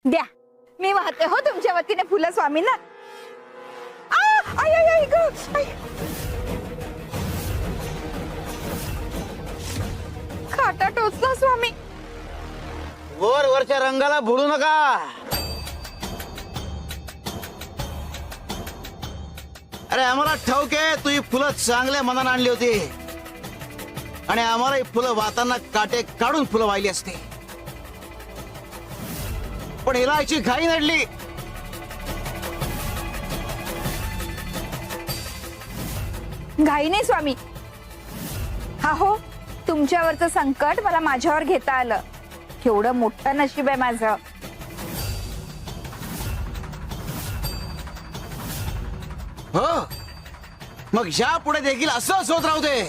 द्या, मी वाहते हो तुमच्या वतीने फुलं स्वामींना. आई आई आई ग आई. खाटा टोचला स्वामी. वरच्या रंगाला भुलू नका. अरे आम्हाला ठाऊक आहे तू ही फुलं चांगल्या मनानं आणली होती आणि आम्हाला ही फुलं वाहताना काटे काढून फुलं वाहिली असते, पण हिला याची घाई नडली. घाई नाही स्वामी. हा हो, तुमच्यावरचं संकट मला माझ्यावर घेता आलं. केवढं मोठं नशीब आहे माझं. हो, मग या पुढे देखील असंच होत राहू दे.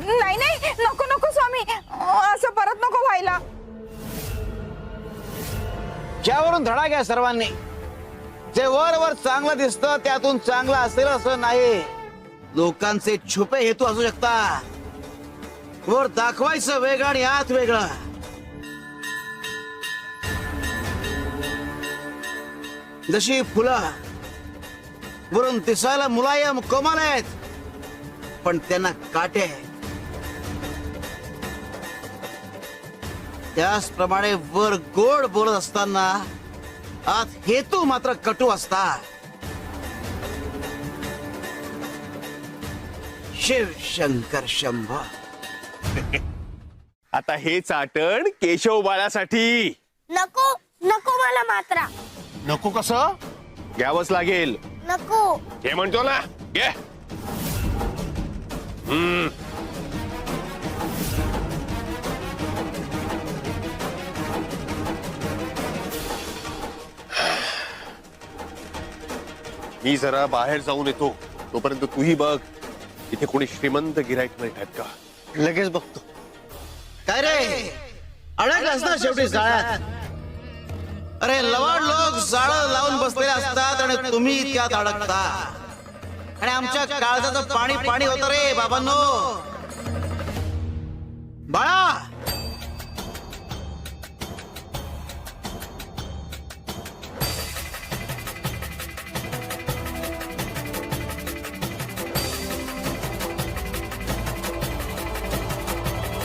नाही नाही, नको नको स्वामी, असं परत नको व्हायला. ज्यावरून धडा घ्या सर्वांनी. जे वर चांगलं दिसतं त्यातून चांगलं असेल असं नाही. लोकांचे छुपे हेतू असू शकतात. वर दाखवायचं वेगळं आणि आत वेगळं. जशी फुलं वरून दिसायला मुलायम कोमल आहेत, पण त्यांना काटे आहेत. त्याचप्रमाणे वर गोड बोलत असताना आत हेतू मात्र कटू असतात. शिव शंकर शंभो. आता हे चाटण केशव बाळासाठी. नको नको मला मात्रा. नको कसं? घ्यावंच लागेल. नको. हे म्हणतो ना, घे. मी जरा बाहेर जाऊन येतो, तोपर्यंत तूही बघ इथे कोणी श्रीमंत गिराईक मिळतात का. लगेच बघतो. काय रे, अडकलास ना शेवटी जाळ्यात. अरे लवाड लोक जाळं लावून बसलेले असतात आणि तुम्ही त्यात अडकता. आणि आमच्या काळजाचं पाणी पाणी होतं रे बाबांनो. बाळा,